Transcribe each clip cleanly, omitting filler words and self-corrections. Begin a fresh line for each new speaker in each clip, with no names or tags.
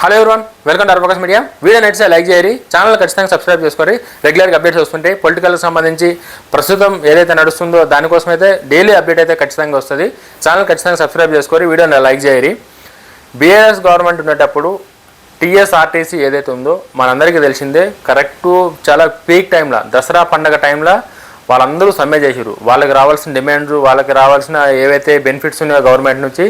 Hello everyone, welcome to అవకాశం media. Video నచ్చితే like చేయండి, ఛానల్ ఖచ్చితంగా సబ్స్క్రైబ్ చేసుకోండి. రెగ్యులర్గా అప్డేట్స్ వస్తుంటాయి. పొలిటికల్కి సంబంధించి ప్రస్తుతం ఏదైతే నడుస్తుందో దానికోసం అయితే డైలీ అప్డేట్ అయితే ఖచ్చితంగా వస్తుంది. ఛానల్ ఖచ్చితంగా సబ్స్క్రైబ్ చేసుకొని వీడియోని లైక్ చేయండి. బీఆర్ఎస్ గవర్నమెంట్ ఉండేటప్పుడు టీఎస్ఆర్టీసీ ఏదైతే ఉందో మనందరికీ తెలిసిందే, కరెక్టు చాలా పీక్ టైంలో దసరా పండగ టైంలో వాళ్ళందరూ సమ్మె చేసారు. వాళ్ళకి రావాల్సిన డిమాండ్స్, వాళ్ళకి రావాల్సిన ఏవైతే బెనిఫిట్స్ ఉన్నాయో గవర్నమెంట్ నుంచి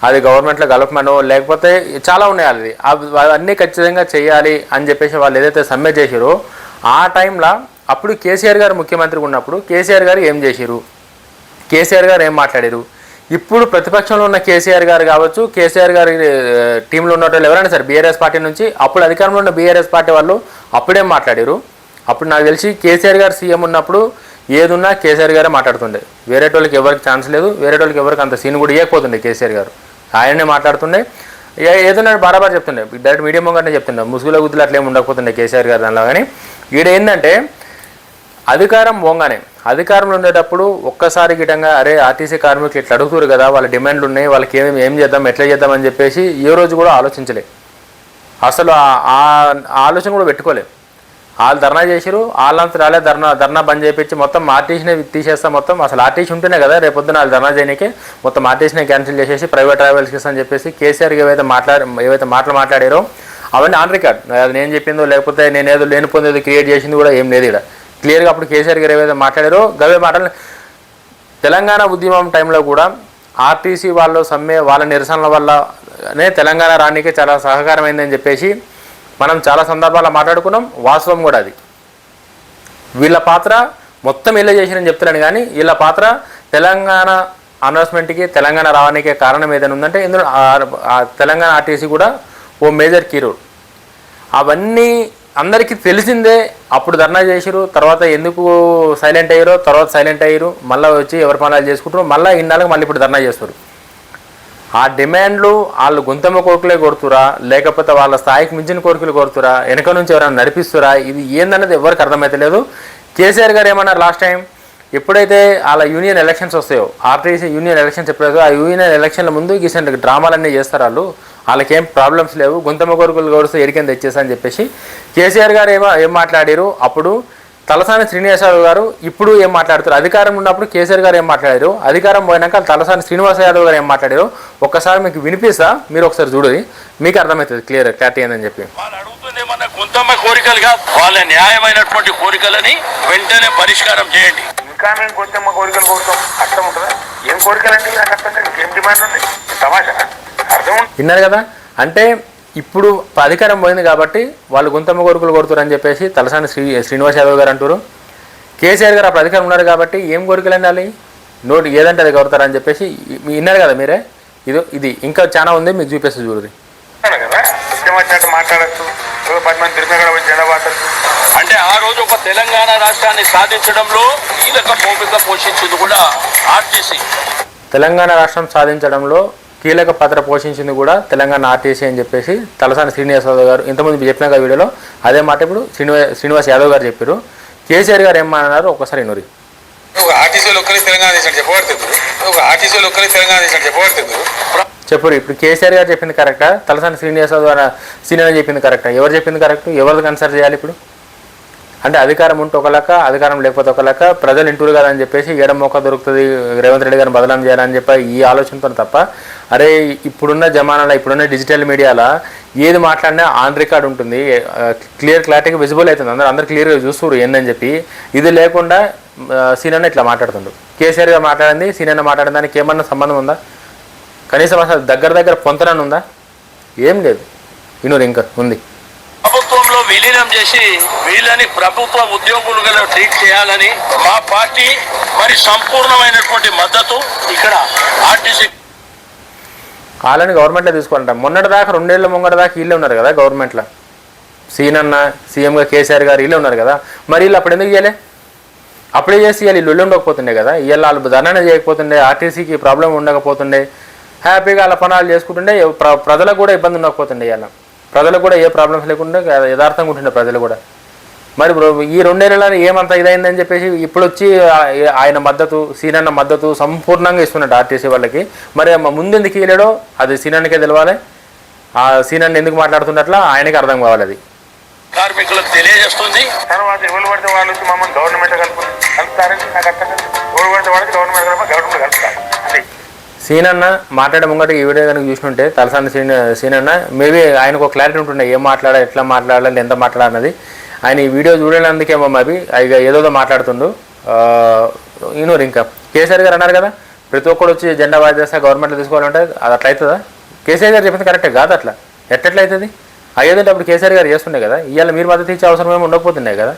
అది గవర్నమెంట్లో కలపమనో లేకపోతే చాలా ఉన్నాయి. అది అవన్నీ ఖచ్చితంగా చేయాలి అని చెప్పేసి వాళ్ళు ఏదైతే సమ్మె చేసారో ఆ టైంలో అప్పుడు కేసీఆర్ గారు ముఖ్యమంత్రిగా ఉన్నప్పుడు కేసీఆర్ గారు ఏం చేశారు, కేసీఆర్ గారు ఏం మాట్లాడారు, ఇప్పుడు ప్రతిపక్షంలో ఉన్న కేసీఆర్ గారు కావచ్చు, కేసీఆర్ గారి టీంలో ఉన్న వాళ్ళు ఎవరైనా సరే బీఆర్ఎస్ పార్టీ నుంచి అప్పుడు అధికారంలో ఉన్న బీఆర్ఎస్ పార్టీ వాళ్ళు అప్పుడేం మాట్లాడారు. అప్పుడు నాకు తెలిసి కేసీఆర్ గారు సీఎం ఉన్నప్పుడు ఏదున్నా కేసీఆర్ గారే మాట్లాడుతుండే, వేరే వాళ్ళకి ఎవరికి ఛాన్స్ లేదు, వేరే వాళ్ళకి ఎవరికి అంత సీన్ కూడా ఇవ్వకపోతుండే. కేసీఆర్ గారు ఆయనే మాట్లాడుతుండే, ఏదన్నా బరాబర్ చెప్తుండే, డైరెక్ట్ మీడియం ముంగానే చెప్తుండే, ముసుగుల గుద్దులు అట్లేం ఉండకపోతుండే కేసీఆర్ గారు దానిలో. కానీ ఈడ ఏంటంటే అధికారం పోగానే అధికారంలో ఉండేటప్పుడు ఒక్కసారి గిటంగా అరే ఆర్టీసీ కార్మికులు ఇట్లా అడుగుతారు కదా, వాళ్ళ డిమాండ్లు ఉన్నాయి, వాళ్ళకి ఏం చేద్దాం ఎట్లా చేద్దాం అని చెప్పేసి ఏ రోజు కూడా ఆలోచించలే, అసలు ఆ ఆలోచన కూడా పెట్టుకోలే. వాళ్ళు ధర్నా చేసారు, వాళ్ళంతా రాలే ధర్నా బంద్ చేయించి మొత్తం ఆర్టీసీనే తీసేస్తాం, మొత్తం అసలు ఆర్టీసీ ఉంటేనే కదా రేపొద్దున వాళ్ళు ధర్నా చేయడానికి మొత్తం ఆర్టీసీనే క్యాన్సిల్ చేసేసి ప్రైవేట్ ట్రావెల్స్కి అని చెప్పేసి కేసీఆర్ ఏవైతే మాటలు మాట్లాడారో అవన్నీ ఆన్ రికార్డ్. అది నేను చెప్పిందో లేకపోతే నేను ఏదో లేని పొందేది క్రియేట్ చేసింది కూడా ఏం లేదు. ఇక్కడ క్లియర్గా అప్పుడు కేసీఆర్ గారు ఏవైతే మాట్లాడారో గవే మాటలు తెలంగాణ ఉద్యమం టైంలో కూడా ఆర్టీసీ వాళ్ళు సమ్మె వాళ్ళ నిరసనల వల్లనే తెలంగాణ రానికి చాలా సహకారమైందని చెప్పేసి మనం చాలా సందర్భాల్లో మాట్లాడుకున్నాం. వాస్తవం కూడా అది. వీళ్ళ పాత్ర మొత్తం ఇలా చేసిరని చెప్తున్నాను, కానీ వీళ్ళ పాత్ర తెలంగాణ అనౌన్స్మెంట్కి తెలంగాణ రావడానికే కారణం ఏదైనా ఉందంటే ఇందులో తెలంగాణ ఆర్టీసీ కూడా ఓ మేజర్ కీ రోల్. అవన్నీ అందరికీ తెలిసిందే. అప్పుడు ధర్నా చేసిరు, తర్వాత ఎందుకు సైలెంట్ అయ్యారో తర్వాత సైలెంట్ అయ్యారు, మళ్ళీ వచ్చి ఎవరి పనులు చేసుకుంటారు, మళ్ళీ ఇన్నాళ్ళకి మళ్ళీ ఇప్పుడు ధర్నా చేస్తారు. ఆ డిమాండ్లు వాళ్ళు గుంతమ్మ కోరికలే కొడుతురా లేకపోతే వాళ్ళ స్థాయికి మించిన కోరికలు కొడుతురా, వెనక నుంచి ఎవరైనా నడిపిస్తురా, ఇది ఏందన్నది ఎవరికి అర్థమైతలేదు. కేసీఆర్ గారు ఏమన్నారు లాస్ట్ టైం, ఎప్పుడైతే వాళ్ళ యూనియన్ ఎలక్షన్స్ వస్తాయో ఆర్టీసీ యూనియన్ ఎలక్షన్స్ ఎప్పుడైతే ఆ యూనియన్ ఎలక్షన్ల ముందు ఇసంటి డ్రామాలన్నీ చేస్తారు, వాళ్ళకేం ప్రాబ్లమ్స్ లేవు, గుంతమ్మ కోరికలు కొడుతూ ఎడికని తెచ్చేసా అని చెప్పేసి కేసీఆర్ గారు ఏం మాట్లాడారు. అప్పుడు తలసాని శ్రీనివాస్ యాదవ్ గారు ఇప్పుడు ఏం మాట్లాడుతారు, అధికారం ఉన్నప్పుడు కేసీఆర్ గారు ఏం మాట్లాడారు, అధికారం పోయినాక తలసాని శ్రీనివాస్ యాదవ్ గారు ఏం మాట్లాడారు ఒక్కసారి మీకు వినిపిస్తా, మీరు ఒకసారి చూడండి, మీకు అర్థమవుతుంది క్లారిటీ ఏందని చెప్పి.
అడుగుతుందేమన్నా గుంతమ్మ కోరికలుగా వాళ్ళ న్యాయమైనటువంటి కోరికలని వెంటనే పరిష్కారం చేయండి. ఇంకా మేము గుంతమ్మ కోరికలు కోరుతాం, అర్థం ఉంటుందా? ఏం కోరికలు అంటే నాకు అర్థం కాదు, ఏం డిమాండ్ ఉంది, తమాషా అర్థం
విన్నారు కదా. అంటే ఇప్పుడు అధికారం పోయింది కాబట్టి వాళ్ళు గుంతమ్మ కోరికలు కొడుతారని చెప్పేసి తలసాని శ్రీనివాస్ యాదవ్ గారు అంటారు. కేసీఆర్ గారు అప్పుడు అధికారం ఉన్నారు కాబట్టి ఏం కోరికలు అండి నోటి ఏదంటే అది కొడతారని చెప్పేసి విన్నారు కదా మీరే. ఇది ఇంకా చాలా ఉంది, మీకు చూపిస్తే చూడదు
మాట్లాడచ్చు. అంటే ఆ రోజు ఒక తెలంగాణ రాష్ట్రాన్ని సాధించడంలో కీలక భూమిక పోషించింది కూడా ఆర్టీసీ.
తెలంగాణ రాష్ట్రం సాధించడంలో కీలక పాత్ర పోషించింది కూడా తెలంగాణ ఆర్టీసీ అని చెప్పేసి తలసాని శ్రీనివాస్ యాదవ్ గారు ఇంతకుముందు చెప్పిన వీడియోలో అదే మాట ఇప్పుడు శ్రీనివాస్ యాదవ్ గారు చెప్పారు. కేసీఆర్ గారు ఏమన్నారు ఒకసారి నూరి. చెప్పరు ఇప్పుడు కేసీఆర్ గారు చెప్పింది కరెక్టా, తలసాని శ్రీనివాస్ యాదవ్ సీనియర్ చెప్పింది కరెక్టా, ఎవరు చెప్పింది కరెక్ట్, ఎవరిది కన్సిడర్ చేయాలి ఇప్పుడు? అంటే అధికారం ఉంటే ఒక లెక్క, అధికారం లేకపోతే ఒక లెక్క, ప్రజలు ఇంటూరు కదా అని చెప్పేసి ఎడమొక్క దొరుకుతుంది రేవంత్ రెడ్డి గారిని బదనాం చేయాలని చెప్పి ఈ ఆలోచనతో తప్ప, అరే ఇప్పుడున్న జమానాలో ఇప్పుడున్న డిజిటల్ మీడియాలో ఏది మాట్లాడినా ఆన్ రికార్డ్ ఉంటుంది, క్లారిటీగా విజిబుల్ అవుతుంది, అందరు క్లియర్గా చూస్తారు ఏందని చెప్పి. ఇది లేకుండా సీనియర్ ఇట్లా మాట్లాడుతుండు. కేసీఆర్ గారు మాట్లాడింది సీనియర్ మాట్లాడిన దానికి ఏమన్నా సంబంధం ఉందా? కనీసం అసలు దగ్గర పొంతనని ఉందా? ఏం లేదు. ఇన్నోరు ఇంకా ఉంది.
ప్రభుత్వంలో విలీనం చేసి వీళ్ళని ప్రభుత్వ ఉద్యోగులుగా ట్రీట్ చేయాలని మా పార్టీ మరి సంపూర్ణమైనటువంటి మద్దతు ఇక్కడ ఆర్టీసీ.
వాళ్ళని గవర్నమెంట్లో తీసుకోవాలంట. మొన్నటి దాకా 2 ఏళ్ళ ముంగట దాకా వీళ్ళే ఉన్నారు కదా గవర్నమెంట్లో, సీనన్న సీఎంగా కేసీఆర్ గారు వీళ్ళే ఉన్నారు కదా, మరి వీళ్ళు అప్పుడు ఎందుకు చేయలే? అప్పుడే చేసి వీళ్ళు ఇల్లు ఉండకపోతుండే కదా, వీళ్ళు వాళ్ళు ధర్నా చేయకపోతుండే, ఆర్టీసీకి ప్రాబ్లం ఉండకపోతుండే, హ్యాపీగా వాళ్ళ పనాలు చేసుకుంటుండే, ప్రజలకు కూడా ఇబ్బంది ఉండకపోతుండే, ఇవాళ ప్రజలకు కూడా ఏ ప్రాబ్లమ్స్ లేకుండా యథార్థంగా ఉంటుండే ప్రజలు కూడా. మరి ఈ 2 ఏళ్ళలో ఏమంత ఇదైందని చెప్పేసి ఇప్పుడు వచ్చి ఆయన మద్దతు సీనన్న మద్దతు సంపూర్ణంగా ఇస్తున్నట్టు ఆర్టీసీ వాళ్ళకి. మరి ముందు ఎందుకు ఇవ్వలేడో అది సీనన్నకే తెలవాలి. ఆ సీనన్న ఎందుకు మాట్లాడుతున్నట్లా ఆయనకి అర్థం కావాలి అది.
కార్మికులకు తెలియజేస్తుంది. తర్వాత ఎవరు పడితే వాళ్ళు వచ్చి మమ్మల్ని గవర్నమెంట్ కలుపుతారని నాకు అర్థం కాదు. ఎవరు పడితే వాళ్ళకి గవర్నమెంట్ కలుపుతారు అంటే.
సీనన్న మాట్లాడే ముంగట ఈ వీడియో కనుక చూసుకుంటే తలసాని సీనన్న మేబీ ఆయనకు ఒక క్లారిటీ ఉంటుండే ఏం మాట్లాడాలి, ఎట్లా మాట్లాడాలి, ఎంత మాట్లాడాలన్నది. ఆయన ఈ వీడియో చూడలేందుకేమో మేబీ ఇక ఏదోదో మాట్లాడుతుండు. ఈనూరు ఇంకా కేసీఆర్ గారు అన్నారు కదా ప్రతి ఒక్కరు వచ్చి జెండా బాధ్యత గవర్నమెంట్లో తీసుకోవాలంటే అది అట్లా అవుతుందా? కేసీఆర్ గారు చెప్పింది కరెక్టే కాదు. అట్లా ఎట్లయితుంది? అయ్యేదంటే అప్పుడు కేసీఆర్ గారు చేస్తుండే కదా. ఇవాళ మీరు మద్దతు ఇచ్చే అవసరం ఏమి ఉండకపోతుండే కదా.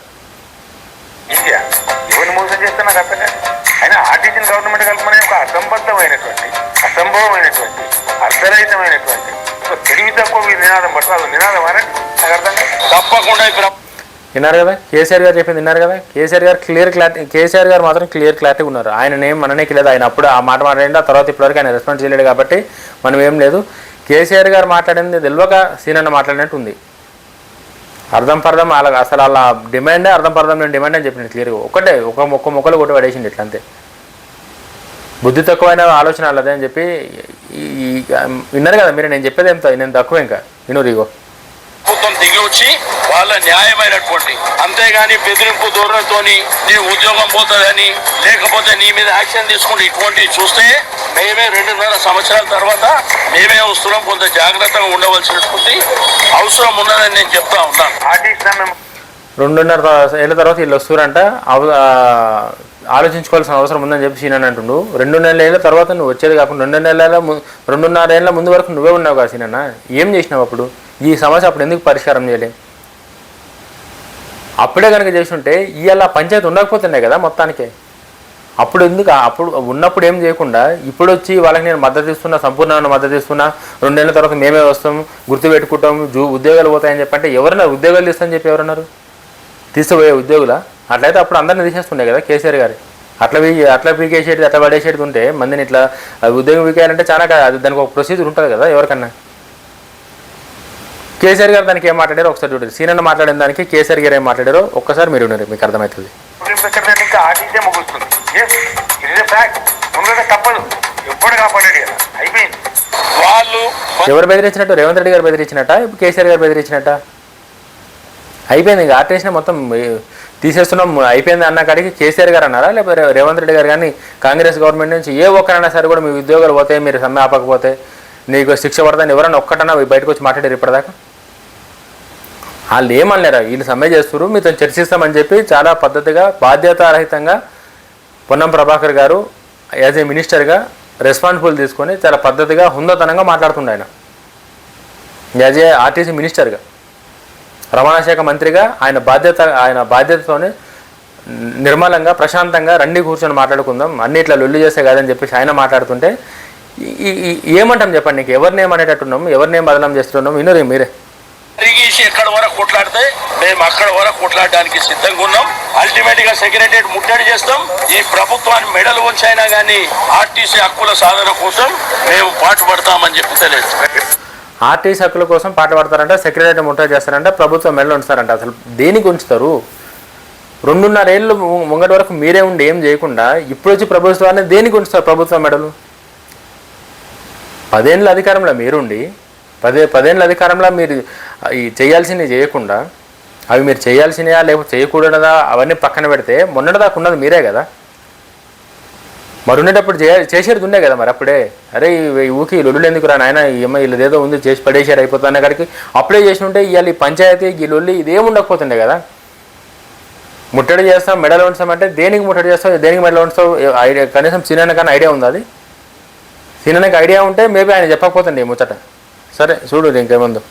ఎవరిని మోసం చేస్తే నాకు అర్థం కాదు. అయినా ఆర్టీసీని గవర్నమెంట్ కలుపుమనే ఒక అసంబద్ధమైనటువంటి అసంభవమైనటువంటి అర్ధరహితమైనటువంటి తెలివి తక్కువ నినాదం పట్టు అది నినాదం అని నాకు అర్థం కాదు. తప్పకుండా
విన్నారు కదా కేసీఆర్ గారు చెప్పింది, విన్నారు కదా. కేసీఆర్ గారు మాత్రం క్లియర్ క్లారిటీ ఉన్నారు. ఆయన నేమ్ మననేకి లేదు. ఆయన అప్పుడు ఆ మాట మాట్లాడింది, ఆ తర్వాత ఇప్పటివరకు ఆయన రెస్పాన్స్ చేయలేడు కాబట్టి మనం ఏం లేదు. కేసీఆర్ గారు మాట్లాడింది తెలియక సీనన్న మాట్లాడినట్టు ఉంది. అర్థం పర్థం అలా అసలు అలా డిమాండే అర్థం పర్థం నేను డిమాండ్ అని చెప్పింది క్లియర్గా. ఒకటే ఒక్క మొక్కలు కొట్టి పడేసింది ఇట్లా అంతే. బుద్ధి తక్కువైన ఆలోచన అల్లదే అని చెప్పి విన్నారు కదా మీరు. నేను చెప్పేది ఏం నేను తక్కువ ఇంకా వినూరిగో
ప్రభుత్వం దిగి వచ్చి వాళ్ళ న్యాయమైనటువంటి అంతేగాని బెదిరింపు ధోరణితో నీ ఉద్యోగం పోతుందని లేకపోతే నీ మీద యాక్షన్ తీసుకుంటే ఇటువంటి చూస్తే మేమే 2.5 సంవత్సరాల తర్వాత మేమే వస్తున్నాం. కొంత జాగ్రత్తగా ఉండవలసినటువంటి అవసరం ఉన్నదని నేను చెప్తా ఉన్నాను.
2.5 ఏళ్ళ తర్వాత వీళ్ళు వస్తారంట, ఆలోచించుకోవాల్సిన అవసరం ఉందని చెప్పి సీనన్ అంటుండు. 2 ఏళ్ళ తర్వాత నువ్వు వచ్చేది కాకుండా 2.5 ఏళ్ళ ముందు వరకు నువ్వే ఉన్నావు కదా సీనన్న. ఏం చేసినావు అప్పుడు? ఈ సమస్య అప్పుడు ఎందుకు పరిష్కారం చేయలే? అప్పుడే కనుక చేస్తుంటే ఇవాళ పంచాయతీ ఉండకపోతున్నాయి కదా మొత్తానికే. అప్పుడు ఎందుకు అప్పుడు ఉన్నప్పుడు ఏం చేయకుండా ఇప్పుడు వచ్చి వాళ్ళకి నేను మద్దతు ఇస్తున్నా, సంపూర్ణమైన మద్దతు ఇస్తున్నా, 2 ఏళ్ళ తర్వాత మేమే వస్తాం, గుర్తుపెట్టుకుంటాం, ఉద్యోగాలు పోతాయని చెప్పంటే ఎవరన్నారు? ఉద్యోగాలు తీస్తామని చెప్పి ఎవరన్నారు? తీసుకుపోయే ఉద్యోగుల అట్లయితే అప్పుడు అందరినీ తీసేస్తుండే కదా కేసీఆర్ గారు. అట్లా పీకేసేది అట్లా పడేసేది ఉంటే మందిని ఇట్లా ఉద్యోగం పీకేయాలంటే చాలా దానికి ఒక ప్రొసీజర్ ఉంటుంది కదా ఎవరికన్నా. కేసీఆర్ గారు దానికి ఏం మాట్లాడారో ఒకసారి చూడండి. సీనన్న మాట్లాడిన దానికి కేసీఆర్ గారు ఏం మాట్లాడారో ఒక్కసారి మీరు ఉన్నారు, మీకు అర్థమవుతుంది. ఎవరు బెదిరించినట్టు? రేవంత్ రెడ్డి గారు బెదిరించినట్ట, ఇప్పుడు కేసీఆర్ గారు బెదిరించినట్ట? అయిపోయింది ఇంకా ఆర్టీసీని మొత్తం తీసేస్తున్నాం అయిపోయింది అన్న కాడికి కేసీఆర్ గారు అన్నారా లేకపోతే రేవంత్ రెడ్డి గారు కానీ కాంగ్రెస్ గవర్నమెంట్ నుంచి ఏ ఒక్కరైనా సరే కూడా మీ ఉద్యోగాలు పోతే మీరు సమ్మె ఆపకపోతే నీకు శిక్ష పడతాను ఎవరన్నా ఒక్కటన్నా బయటకు వచ్చి మాట్లాడారు ఇప్పటిదాకా? వాళ్ళు ఏమన్నారా? వీళ్ళు సమ్మె చేస్తారు మీతో చర్చిస్తామని చెప్పి చాలా పద్ధతిగా బాధ్యతారహితంగా పొన్నం ప్రభాకర్ గారు యాజ్ ఏ మినిస్టర్గా రెస్పాన్సిబుల్ తీసుకొని చాలా పద్ధతిగా హుందతనంగా మాట్లాడుతుండే ఆయన యాజ్ ఏ ఆర్టీసీ మినిస్టర్గా. రవాణా శాఖ మంత్రిగా ఆయన బాధ్యతతోనే నిర్మలంగా ప్రశాంతంగా రండి కూర్చొని మాట్లాడుకుందాం, అన్ని ఇట్లా లొల్లి చేస్తే కాదని చెప్పేసి ఆయన మాట్లాడుతుంటే ఏమంటాం చెప్పండి? నీకు ఎవరినేం అనేటట్టున్నాం, ఎవరినేం బదనాం చేస్తున్నాం? వినరు మీరే.
తిరిగేసి ఎక్కడ వరకు కొట్లాడితే మేము అక్కడ వరకు కొట్లాడడానికి సిద్ధంగా ఉన్నాం. అల్టిమేట్ గా సెక్రటరియట్ ముట్టడి చేస్తాం. ఈ ప్రభుత్వాన్ని మెడలు ఉంచైనా కానీ ఆర్టీసీ హక్కుల సాధన కోసం మేము పాటుపడతామని చెప్పి తెలియదు.
ఆర్టీసీ హక్కుల కోసం పాటు పడతారంట, సెక్రటరీ ముట్టడి చేస్తారంట, ప్రభుత్వం మెడలు ఉంచుతారంట. అసలు దేనికి ఉంచుతారు? 2.5 ఏళ్ళు ముంగటి వరకు మీరే ఉండి ఏం చేయకుండా ఇప్పుడు వచ్చి ప్రభుత్వాన్ని దేనికి ఉంచుతారు? ప్రభుత్వం మెడలు 10 ఏళ్ళ అధికారంలో మీరుండి 10 ఏళ్ళ అధికారంలో మీరు చేయాల్సినవి చేయకుండా అవి మీరు చేయాల్సినయా లేకపోతే చేయకూడదా అవన్నీ పక్కన పెడితే మొన్నటిదాకా ఉన్నది మీరే కదా. మరి ఉండేటప్పుడు చేసేది ఉండే కదా. మరి అప్పుడే అరే ఊకి లొల్లులు ఎందుకు రా నాయన వీళ్ళదేదో ఉంది చేసి పడేసారు అయిపోతున్న కాడికి అప్పుడే చేసి ఉంటే ఇవాళ ఈ పంచాయతీ ఈ లొల్లి ఇదేం ఉండకపోతుండే కదా. ముట్టడి చేస్తాం మెడలు ఉంచామంటే దేనికి ముట్టడి చేస్తావు, దేనికి మెడలు ఉంచుతావు? ఐడియా కనీసం సీనియర్ కానీ ఐడియా ఉంది. అది సీనియర్కి ఐడియా ఉంటే మేబీ ఆయన చెప్పకపోతుండే ముచ్చట. సరే చూడు ఇంకేముందో.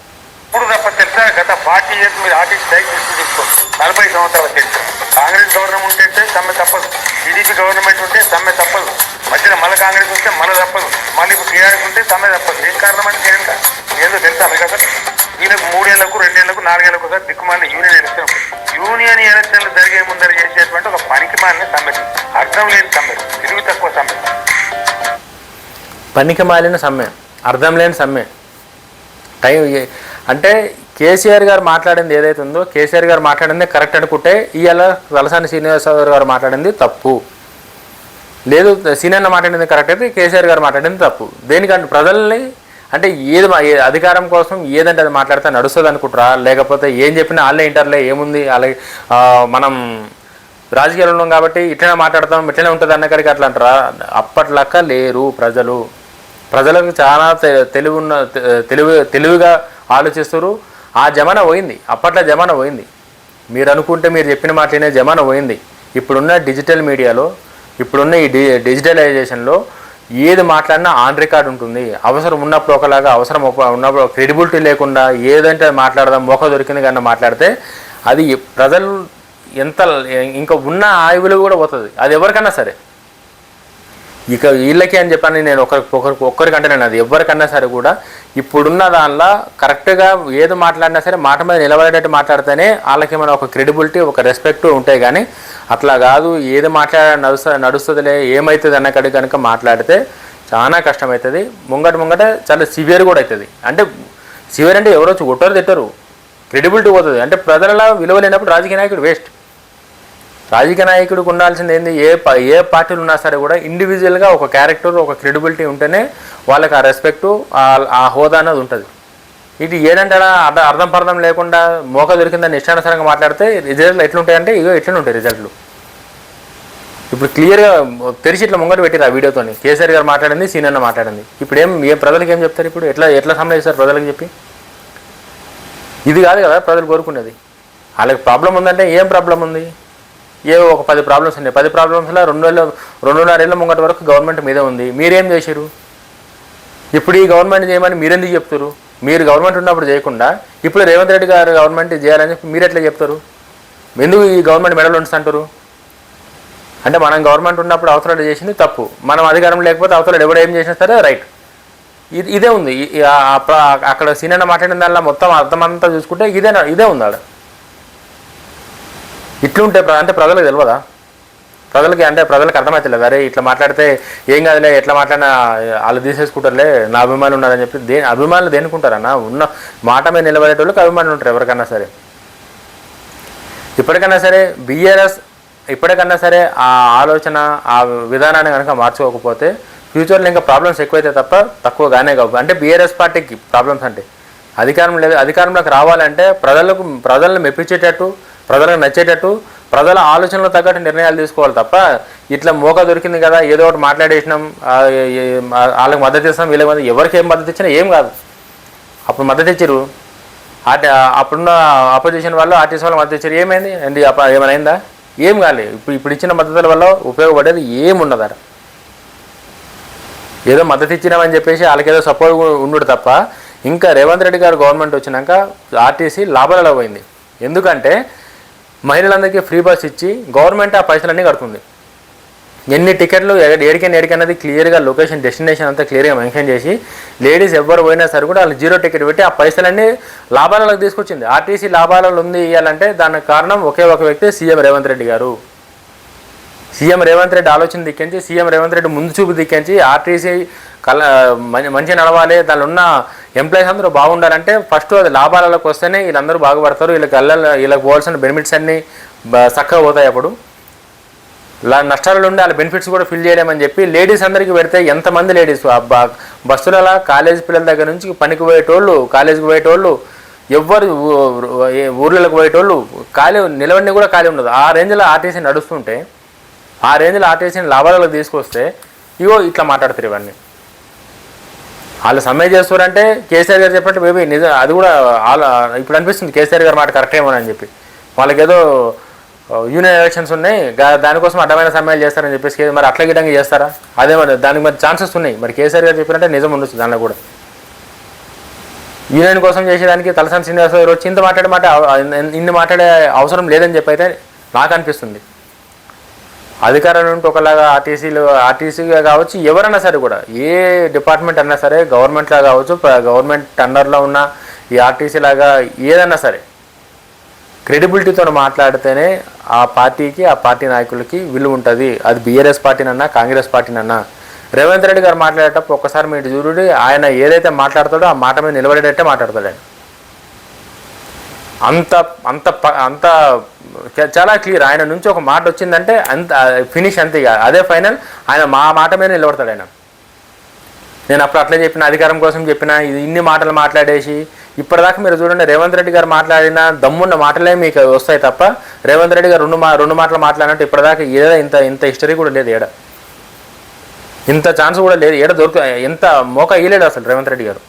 ఇప్పుడు తప్ప తెలుసా గత 40 years మీరు ఆర్టీసీ స్ట్రైక్ తీసుకో 40 సంవత్సరాల తెలుసు. కాంగ్రెస్ గవర్నమెంట్ ఉంటే సమ్మె తప్పదు, టీడీపీ గవర్నమెంట్ ఉంటే సమ్మె తప్పదు, మధ్యన మళ్ళీ కాంగ్రెస్ ఉంటే మళ్ళీ తప్పదు, మళ్ళీ ఇప్పుడు టీఆర్ఎస్ ఉంటే సమ్మె తప్పదు. ఏం కారణం అంటే ఏందో తెలుసా మీకు? అసలు వీళ్ళకు 3 ఏళ్లకు 2 ఏళ్లకు 4 ఏళ్లకు ఒకసారి దిక్కుమాలిన యూనియన్ ఎలక్షన్, యూనియన్ ఎలక్షన్లు జరిగే ముందర చేసేటువంటి ఒక పనికి మాలిన సమ్మె, అర్థం లేని సమ్మె, తిరిగి తక్కువ సమ్మె,
పనికి మాలిన సమ్మె, అర్థం లేని సమ్మె. టైం అంటే కేసీఆర్ గారు మాట్లాడింది ఏదైతే ఉందో కేసీఆర్ గారు మాట్లాడింది కరెక్ట్ అనుకుంటే ఇవాళ తలసాని శ్రీనివాసరావు గారు మాట్లాడింది తప్పు. లేదు సీనియర్ మాట్లాడింది కరెక్ట్ అయితే కేసీఆర్ గారు మాట్లాడింది తప్పు. దేనికంటే ప్రజల్ని అంటే అధికారం కోసం ఏదంటే అది మాట్లాడితే నడుస్తుంది అనుకుంటారా, లేకపోతే ఏం చెప్పినా వాళ్ళే ఇంటర్లే ఏముంది అలాగే మనం రాజకీయాలు ఉన్నాం కాబట్టి ఇట్లనే మాట్లాడతాం ఇట్లనే ఉంటుంది అన్నక్కడికి అట్లా అంటారా? అప్పట్లక్క లేరు ప్రజలకు చాలా తెలివిగా ఆలోచిస్తారు. ఆ జమానా పోయింది, అప్పట్లో జమానా పోయింది. మీరు అనుకుంటే మీరు చెప్పిన మాటలనే జమానా పోయింది. ఇప్పుడున్న డిజిటల్ మీడియాలో, ఇప్పుడున్న ఈ డిజిటలైజేషన్లో ఏది మాట్లాడినా ఆన్ రికార్డ్ ఉంటుంది. అవసరం ఉన్నప్పుడు ఒకలాగా, అవసరం ఉన్నప్పుడు క్రెడిబిలిటీ లేకుండా ఏదంటే మాట్లాడదాం మోక దొరికింది కన్నా మాట్లాడితే అది ప్రజలు ఎంత ఇంకా ఉన్న ఆయువులు కూడా పోతుంది. అది ఎవరికన్నా సరే, ఇక వీళ్ళకి అని చెప్పాను నేను ఒక్కరికంటే నేను అది ఎవరికన్నా సరే కూడా ఇప్పుడున్న దానిలో కరెక్ట్గా ఏది మాట్లాడినా సరే మాట మీద నిలబడేటట్టు మాట్లాడితేనే వాళ్ళకి ఏమైనా ఒక క్రెడిబిలిటీ ఒక రెస్పెక్ట్ ఉంటాయి. కానీ అట్లా కాదు ఏది నడుస్తుందిలే ఏమవుతుంది అన్నకడికి కనుక మాట్లాడితే చాలా కష్టమవుతుంది. ముంగట చాలా సివియర్ కూడా అవుతుంది. అంటే సివియర్ అంటే ఎవరో కొట్టరు తిట్టరు, క్రెడిబిలిటీ పోతుంది. అంటే ప్రజల విలువ లేనప్పుడు రాజకీయ నాయకుడు వేస్ట్. రాజకీయ నాయకుడికి ఉండాల్సింది ఏంది, ఏ పార్టీలు ఉన్నా సరే కూడా ఇండివిజువల్గా ఒక క్యారెక్టర్ ఒక క్రెడిబిలిటీ ఉంటేనే వాళ్ళకి ఆ రెస్పెక్టు ఆ హోదా అనేది ఉంటుంది. ఇది ఏదంటే అర్థం పర్థం లేకుండా మోక దొరికిందని ఇష్టానుసారంగా మాట్లాడితే రిజల్ట్లు ఎట్లుంటాయంటే ఇగో ఎట్లనే ఉంటాయి రిజల్ట్లు. ఇప్పుడు క్లియర్గా తెరిచి ఇట్లా ముంగట పెట్టిరు ఆ వీడియోతో. కేసీఆర్ గారు మాట్లాడింది, సీనియర్ మాట్లాడింది. ఇప్పుడు ఏం ప్రజలకు ఏం చెప్తారు? ఇప్పుడు ఎట్లా సంబంధిస్తారు ప్రజలకు చెప్పి? ఇది కాదు కదా ప్రజలు కోరుకునేది. వాళ్ళకి ప్రాబ్లం ఉందంటే ఏం ప్రాబ్లం ఉంది? ఒక 10 ప్రాబ్లమ్స్ ఉన్నాయి. 10 ప్రాబ్లమ్స్లో 2.5 ఏళ్ళ ముంగటి వరకు గవర్నమెంట్ మీదే ఉంది. మీరేం చేశారు? ఇప్పుడు ఈ గవర్నమెంట్ చేయమని మీరెందుకు చెప్తారు? మీరు గవర్నమెంట్ ఉన్నప్పుడు చేయకుండా ఇప్పుడు రేవంత్ రెడ్డి గారు గవర్నమెంట్ చేయాలని చెప్పి మీరు ఎట్లా చెప్తారు? ఎందుకు ఈ గవర్నమెంట్ మెడల్ ఉంచుతుంటారు? అంటే మనం గవర్నమెంట్ ఉన్నప్పుడు అవతల చేసింది తప్పు, మనం అధికారం లేకపోతే అవతల ఎవడు ఏం చేసినా సరే రైట్. ఇదే ఉంది అక్కడ సీనియర్ మాట్లాడిన దానిలో మొత్తం అర్థమంతా చూసుకుంటే ఇదే ఉంది ఆడ. ఇట్లుంటే అంటే ప్రజలకు తెలియదా? ప్రజలకు అర్థమవుతలేదు. అరే ఇట్లా మాట్లాడితే ఏం కాదులే, ఎట్లా మాట్లాడినా వాళ్ళు తీసేసుకుంటారులే, నా అభిమానులు ఉన్నారని చెప్పి. అభిమానులు దేనికుంటారన్నా? ఉన్న మాట మీద నిలబడేటోళ్ళకి అభిమానులు ఉంటారు ఎవరికన్నా సరే. ఇప్పటికన్నా సరే బీఆర్ఎస్ ఇప్పటికన్నా సరే ఆ ఆలోచన ఆ విధానాన్ని కనుక మార్చుకోకపోతే ఫ్యూచర్లో ఇంకా ప్రాబ్లమ్స్ ఎక్కువైతే తప్ప తక్కువగానే కావు. అంటే బీఆర్ఎస్ పార్టీకి ప్రాబ్లమ్స్ అంటే అధికారం లేదు. అధికారంలోకి రావాలంటే ప్రజలను మెప్పించేటట్టు, ప్రజలకు నచ్చేటట్టు, ప్రజల ఆలోచనలు తగ్గట్టు నిర్ణయాలు తీసుకోవాలి తప్ప ఇట్లా మోక దొరికింది కదా ఏదో ఒకటి మాట్లాడేసినాం వాళ్ళకి మద్దతు ఇస్తాం వీళ్ళకి మద్దతు, ఎవరికి ఏం మద్దతు ఇచ్చినా ఏం కాదు. అప్పుడు మద్దతు ఇచ్చారు, అప్పుడున్న అపోజిషన్ వాళ్ళు ఆర్టీసీ వాళ్ళు మద్దతు ఇచ్చారు, ఏమైంది అండి? ఏమైనా అయిందా? ఏం కాలేదు. ఇప్పుడు ఇచ్చిన మద్దతుల వల్ల ఉపయోగపడేది ఏముండదు. ఏదో మద్దతు ఇచ్చినామని చెప్పేసి వాళ్ళకేదో సపోర్ట్ ఉండు తప్ప. ఇంకా రేవంత్ రెడ్డి గారు గవర్నమెంట్ వచ్చినాక ఆర్టీసీ లాభాలలో పోయింది. ఎందుకంటే మహిళలందరికీ ఫ్రీ బస్ ఇచ్చి గవర్నమెంట్ ఆ పైసలన్నీ కడుతుంది. ఎన్ని టికెట్లు ఏడికన్నది క్లియర్గా లొకేషన్ డెస్టినేషన్ అంతా క్లియర్గా మెన్షన్ చేసి లేడీస్ ఎవరు పోయినా సరే కూడా వాళ్ళు 0 టికెట్ పెట్టి ఆ పైసలన్నీ లాభాలకు తీసుకొచ్చింది. ఆర్టీసీ లాభాలలో ఉంది ఇవ్వాలంటే దానికి కారణం ఒకే ఒక వ్యక్తి, సీఎం రేవంత్ రెడ్డి గారు. సీఎం రేవంత్ రెడ్డి ఆలోచన దిక్కించి, సీఎం రేవంత్ రెడ్డి ముందు చూపు దిక్కించి ఆర్టీసీ మంచిగా నడవాలి, దానిలో ఉన్న ఎంప్లాయీస్ అందరూ బాగుండాలంటే ఫస్ట్ అది లాభాలకు వస్తేనే వీళ్ళందరూ బాగుపడతారు, వీళ్ళకి పోవాల్సిన బెనిఫిట్స్ అన్నీ చక్కగా పోతాయి. అప్పుడు నష్టాలు ఉండి వాళ్ళ బెనిఫిట్స్ కూడా ఫిల్ చేయలేమని చెప్పి లేడీస్ అందరికీ పెడితే ఎంతమంది లేడీస్ బస్సులలో కాలేజీ పిల్లల దగ్గర నుంచి పనికి పోయేటోళ్ళు, కాలేజీకి పోయేటోళ్ళు, ఎవ్వరు ఊర్లకు పోయేటోళ్ళు నిలబడిని కూడా ఖాళీ ఉండదు. ఆ రేంజ్లో ఆర్టీసీ నడుస్తుంటే, ఆ రేంజ్లో ఆర్టీసీని లాభాలకు తీసుకొస్తే ఇగో ఇట్లా మాట్లాడతారు. ఇవన్నీ వాళ్ళు సమ్మె చేస్తారంటే కేసీఆర్ గారు చెప్పినట్టు మేబీ నిజం అది కూడా ఇప్పుడు అనిపిస్తుంది కేసీఆర్ గారు మాట కరెక్టేమోనని చెప్పి. వాళ్ళకేదో యూనియన్ ఎలక్షన్స్ ఉన్నాయి దానికోసం అడ్డమైన సమ్మెలు చేస్తారని చెప్పేసి మరి అట్లా గిట్టంగా చేస్తారా? అదే మరి దానికి మరి ఛాన్సెస్ ఉన్నాయి. మరి కేసీఆర్ గారు చెప్పినట్టే నిజం ఉండొచ్చు దానిలో కూడా. యూనియన్ కోసం చేసేదానికి తలసాని శ్రీనివాసరావు గారు వచ్చి ఇన్ని మాట్లాడే అవసరం లేదని చెప్పి అయితే నాకు అనిపిస్తుంది. అధికారంలో ఉంటే ఒకలాగా ఆర్టీసీగా కావచ్చు, ఎవరైనా సరే కూడా ఏ డిపార్ట్మెంట్ అన్నా సరే, గవర్నమెంట్లా కావచ్చు, గవర్నమెంట్ అండర్లో ఉన్న ఈ ఆర్టీసీ లాగా ఏదన్నా సరే క్రెడిబిలిటీతో మాట్లాడితేనే ఆ పార్టీకి, ఆ పార్టీ నాయకులకి విలువ ఉంటుంది. అది బీఆర్ఎస్ పార్టీనన్నా కాంగ్రెస్ పార్టీనన్నా. రేవంత్ రెడ్డి గారు మాట్లాడేటప్పుడు ఒక్కసారి మీరు చూడండి, ఆయన ఏదైతే మాట్లాడతాడో ఆ మాట మీద నిలబడేటట్టే మాట్లాడతాడు ఆయన. అంత అంత అంత చాలా క్లియర్. ఆయన నుంచి ఒక మాట వచ్చిందంటే అంత ఫినిష్, అంతే. అదే ఫైనల్. ఆయన మా మాట మీద నిలబడతాడు ఆయన. నేను అప్పుడు అట్లా చెప్పిన, అధికారం కోసం చెప్పిన, ఇది ఇన్ని మాటలు మాట్లాడేసి ఇప్పటిదాకా మీరు చూడండి రేవంత్ రెడ్డి గారు మాట్లాడిన దమ్మున్న మాటలే మీకు వస్తాయి తప్ప రేవంత్ రెడ్డి గారు రెండు మాటలు మాట్లాడినట్టు ఇప్పటిదాకా ఏదో ఇంత హిస్టరీ కూడా లేదు, ఏడ ఇంత ఛాన్స్ కూడా లేదు, ఏడ ఎంత మోక ఇయ్యలేడు అసలు రేవంత్ రెడ్డి గారు.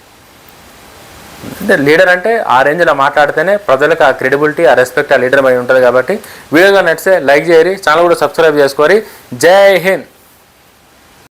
అంటే లీడర్ అంటే ఆ రేంజ్లో మాట్లాడితేనే ప్రజలకు ఆ క్రెడిబిలిటీ, ఆ రెస్పెక్ట్ ఆ లీడర్ పై ఉంటుంది. కాబట్టి వీడియోగా నచ్చితే లైక్ చేయరి, ఛానల్ కూడా సబ్స్క్రైబ్ చేసుకోరి. జై హింద్.